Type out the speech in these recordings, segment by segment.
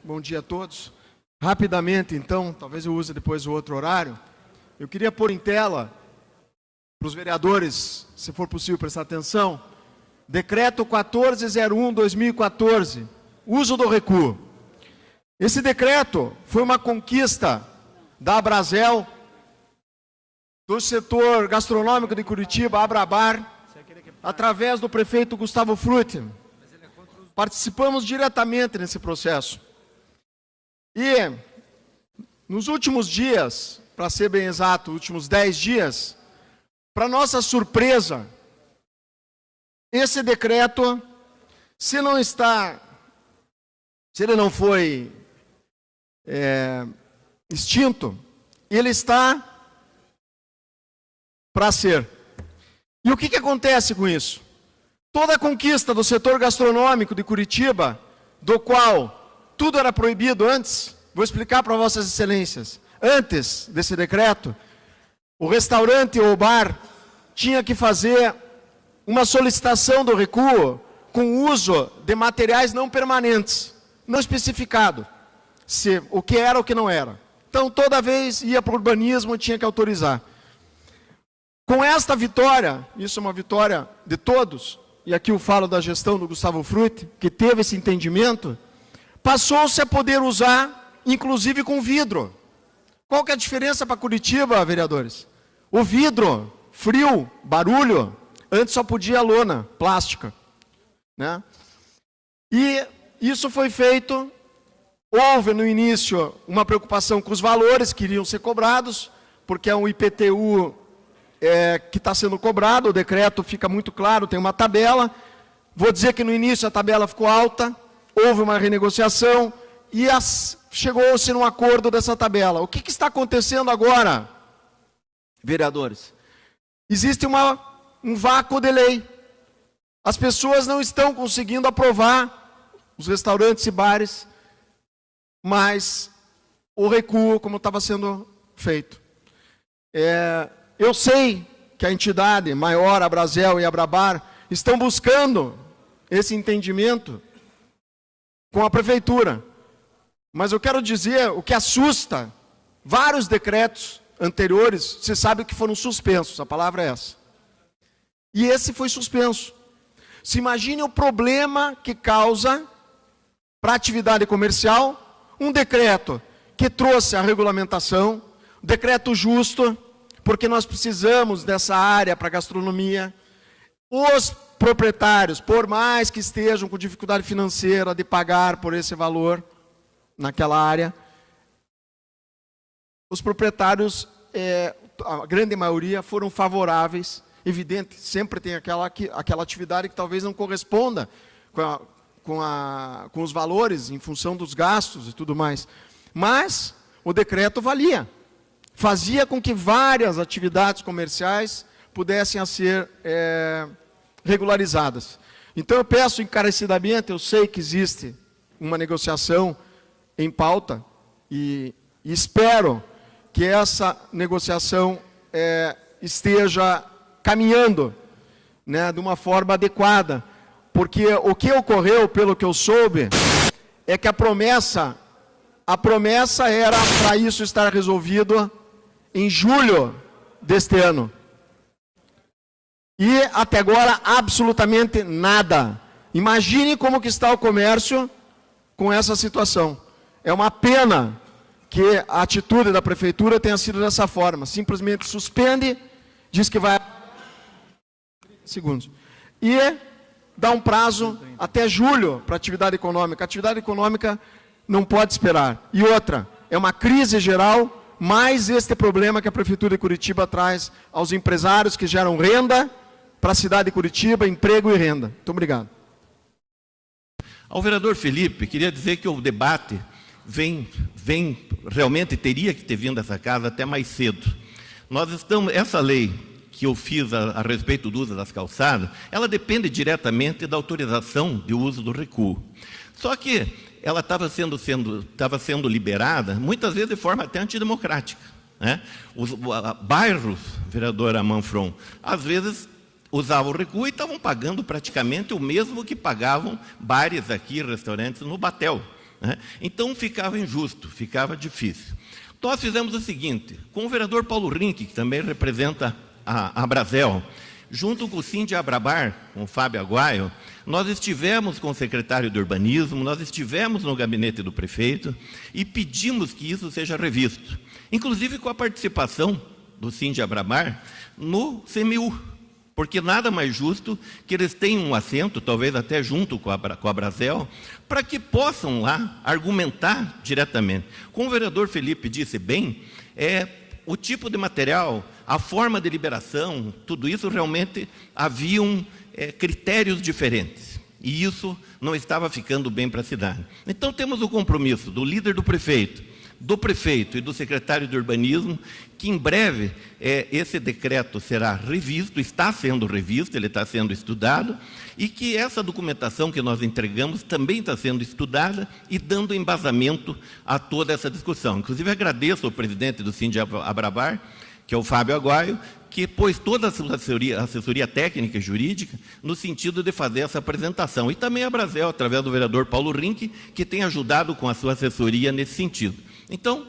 Bom dia a todos. Rapidamente, então, talvez eu use depois o outro horário. Eu queria pôr em tela, para os vereadores, se for possível prestar atenção, Decreto 1401/2014, uso do recuo. Esse decreto foi uma conquista da Abrazel, do setor gastronômico de Curitiba, Abrabar, através do prefeito Gustavo Frutti. Participamos diretamente nesse processo. E, nos últimos dias, para ser bem exato, últimos 10 dias, para nossa surpresa, esse decreto, se ele não foi extinto, ele está para ser. E o que acontece com isso? Toda a conquista do setor gastronômico de Curitiba, do qual tudo era proibido antes, vou explicar para vossas excelências, antes desse decreto, o restaurante ou bar tinha que fazer uma solicitação do recuo com uso de materiais não permanentes, não especificado, se o que era ou o que não era. Então, toda vez ia para o urbanismo, tinha que autorizar. Com esta vitória, isso é uma vitória de todos, e aqui eu falo da gestão do Gustavo Frutti, que teve esse entendimento, passou-se a poder usar, inclusive com vidro. Qual que é a diferença para Curitiba, vereadores? O vidro, frio, barulho, antes só podia lona, plástica, né? E isso foi feito, houve no início uma preocupação com os valores que iriam ser cobrados, porque é um IPTU que está sendo cobrado, o decreto fica muito claro, tem uma tabela. Vou dizer que no início a tabela ficou alta, houve uma renegociação e chegou-se num acordo dessa tabela. O que está acontecendo agora, vereadores? Existe um vácuo de lei. As pessoas não estão conseguindo aprovar, os restaurantes e bares, mas o recuo como estava sendo feito. Eu sei que a entidade maior, a Abrazel e a Abrabar, estão buscando esse entendimento com a prefeitura. Mas eu quero dizer, o que assusta, vários decretos anteriores, você sabe que foram suspensos, a palavra é essa. E esse foi suspenso. Se imagine o problema que causa para a atividade comercial um decreto que trouxe a regulamentação, um decreto justo, porque nós precisamos dessa área para a gastronomia. Os proprietários, por mais que estejam com dificuldade financeira de pagar por esse valor naquela área, os proprietários, a grande maioria, foram favoráveis. Evidente, sempre tem aquela atividade que talvez não corresponda com os valores em função dos gastos e tudo mais. Mas o decreto valia. Fazia com que várias atividades comerciais pudessem ser regularizadas. Então eu peço encarecidamente, eu sei que existe uma negociação em pauta e espero que essa negociação esteja caminhando, né, de uma forma adequada, porque o que ocorreu, pelo que eu soube, é que a promessa era para isso estar resolvido em julho deste ano. E até agora absolutamente nada. Imagine como que está o comércio com essa situação. É uma pena que a atitude da prefeitura tenha sido dessa forma. Simplesmente suspende, diz que vai... segundos. E dá um prazo até julho para a atividade econômica. A atividade econômica não pode esperar. E outra, é uma crise geral, mais este problema que a Prefeitura de Curitiba traz aos empresários que geram renda para a cidade de Curitiba, emprego e renda. Muito obrigado. Ao vereador Felipe, queria dizer que o debate realmente teria que ter vindo a essa casa até mais cedo. Essa lei que eu fiz a respeito do uso das calçadas, ela depende diretamente da autorização de uso do recuo. Só que ela estava sendo liberada, muitas vezes de forma até antidemocrática, né? Os bairros, vereadora Manfron, às vezes usavam o recuo e estavam pagando praticamente o mesmo que pagavam bares aqui, restaurantes no Batel, né? Então ficava injusto, ficava difícil. Nós fizemos o seguinte, com o vereador Paulo Rink, que também representa a Abrazel, junto com o Cindy Abrabar, com o Fábio Aguaio, nós estivemos com o secretário de Urbanismo, nós estivemos no gabinete do prefeito e pedimos que isso seja revisto, inclusive com a participação do Cindy Abrabar no CMU, porque nada mais justo que eles tenham um assento, talvez até junto com a Abrazel, para que possam lá argumentar diretamente. Como o vereador Felipe disse bem, o tipo de material, a forma de liberação, tudo isso realmente haviam critérios diferentes. E isso não estava ficando bem para a cidade. Então temos o compromisso do líder do prefeito e do secretário de Urbanismo, que em breve esse decreto será revisto, está sendo revisto, ele está sendo estudado, e que essa documentação que nós entregamos também está sendo estudada e dando embasamento a toda essa discussão. Inclusive agradeço ao presidente do Cindy Abrabar, que é o Fábio Aguaio, que pôs toda a assessoria técnica e jurídica no sentido de fazer essa apresentação. E também a Abrazel, através do vereador Paulo Rink, que tem ajudado com a sua assessoria nesse sentido. Então,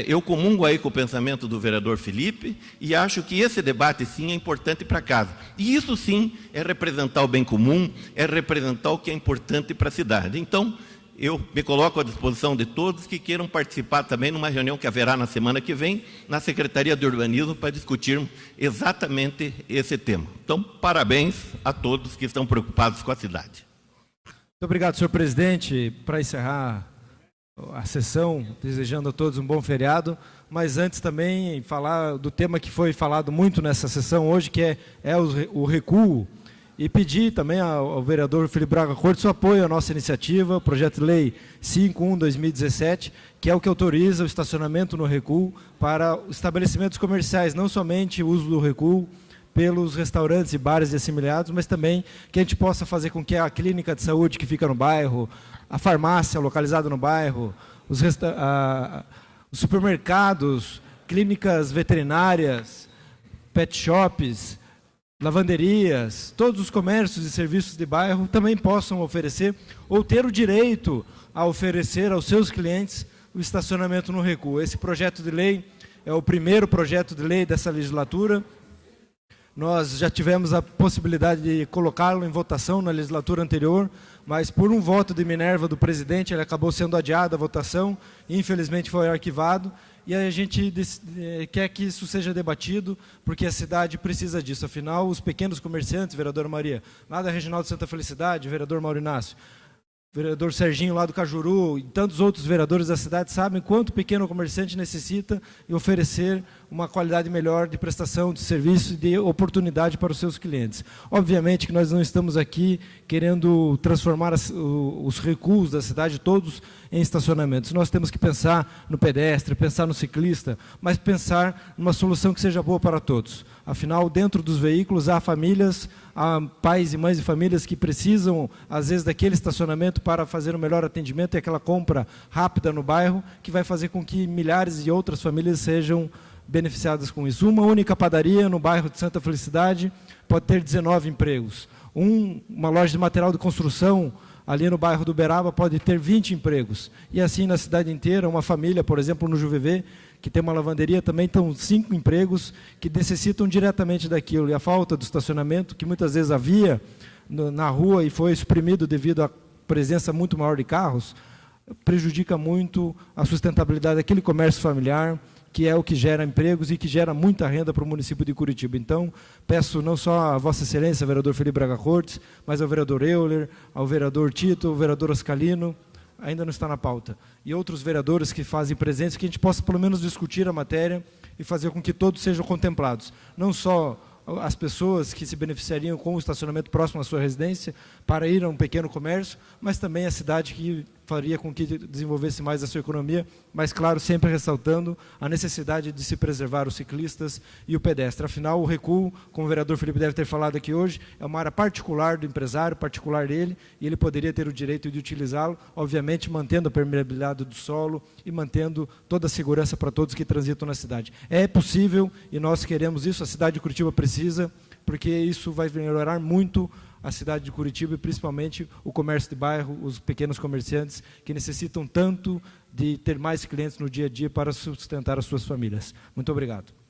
eu comungo aí com o pensamento do vereador Felipe e acho que esse debate, sim, é importante para casa. E isso, sim, é representar o bem comum, é representar o que é importante para a cidade. Então, eu me coloco à disposição de todos que queiram participar também numa reunião que haverá na semana que vem, na Secretaria de Urbanismo, para discutirmos exatamente esse tema. Então, parabéns a todos que estão preocupados com a cidade. Muito obrigado, senhor presidente. Para encerrar a sessão, desejando a todos um bom feriado, mas antes também falar do tema que foi falado muito nessa sessão hoje, que é o recuo, e pedir também ao vereador Felipe Braga Cortes o apoio à nossa iniciativa, o projeto de lei 51/2017, que é o que autoriza o estacionamento no recuo para estabelecimentos comerciais, não somente o uso do recuo pelos restaurantes e bares e assimilados, mas também que a gente possa fazer com que a clínica de saúde que fica no bairro, a farmácia localizada no bairro, os supermercados, clínicas veterinárias, pet shops, lavanderias, todos os comércios e serviços de bairro também possam oferecer ou ter o direito a oferecer aos seus clientes o estacionamento no recuo. Esse projeto de lei é o primeiro projeto de lei dessa legislatura. Nós já tivemos a possibilidade de colocá-lo em votação na legislatura anterior, mas por um voto de Minerva do presidente, ele acabou sendo adiado a votação, e infelizmente foi arquivado, e a gente quer que isso seja debatido, porque a cidade precisa disso. Afinal, os pequenos comerciantes, vereadora Maria, lá da Regional de Santa Felicidade, vereador Maurinácio, vereador Serginho lá do Cajuru e tantos outros vereadores da cidade sabem quanto o pequeno comerciante necessita e oferecer uma qualidade melhor de prestação de serviço e de oportunidade para os seus clientes. Obviamente que nós não estamos aqui querendo transformar os recuos da cidade todos em estacionamentos. Nós temos que pensar no pedestre, pensar no ciclista, mas pensar numa solução que seja boa para todos. Afinal, dentro dos veículos há famílias, há pais e mães de famílias que precisam, às vezes, daquele estacionamento para fazer o melhor atendimento e aquela compra rápida no bairro, que vai fazer com que milhares de outras famílias sejam beneficiadas com isso. Uma única padaria no bairro de Santa Felicidade pode ter 19 empregos. Uma loja de material de construção ali no bairro do Uberaba pode ter 20 empregos. E assim na cidade inteira, uma família, por exemplo, no Juvevê, que tem uma lavanderia, também estão 5 empregos que necessitam diretamente daquilo. E a falta do estacionamento, que muitas vezes havia na rua e foi suprimido devido à presença muito maior de carros, prejudica muito a sustentabilidade daquele comércio familiar, que é o que gera empregos e que gera muita renda para o município de Curitiba. Então, peço não só a Vossa Excelência, vereador Felipe Braga Cortes, mas ao vereador Euler, ao vereador Tito, ao vereador Ascalino, ainda não está na pauta, e outros vereadores que fazem presentes, que a gente possa pelo menos discutir a matéria e fazer com que todos sejam contemplados. Não só as pessoas que se beneficiariam com o estacionamento próximo à sua residência para ir a um pequeno comércio, mas também a cidade que faria com que desenvolvesse mais a sua economia, mas, claro, sempre ressaltando a necessidade de se preservar os ciclistas e o pedestre. Afinal, o recuo, como o vereador Felipe deve ter falado aqui hoje, é uma área particular do empresário, particular dele, e ele poderia ter o direito de utilizá-lo, obviamente mantendo a permeabilidade do solo e mantendo toda a segurança para todos que transitam na cidade. É possível, e nós queremos isso, a cidade de Curitiba precisa, porque isso vai melhorar muito a cidade de Curitiba e principalmente o comércio de bairro, os pequenos comerciantes que necessitam tanto de ter mais clientes no dia a dia para sustentar as suas famílias. Muito obrigado.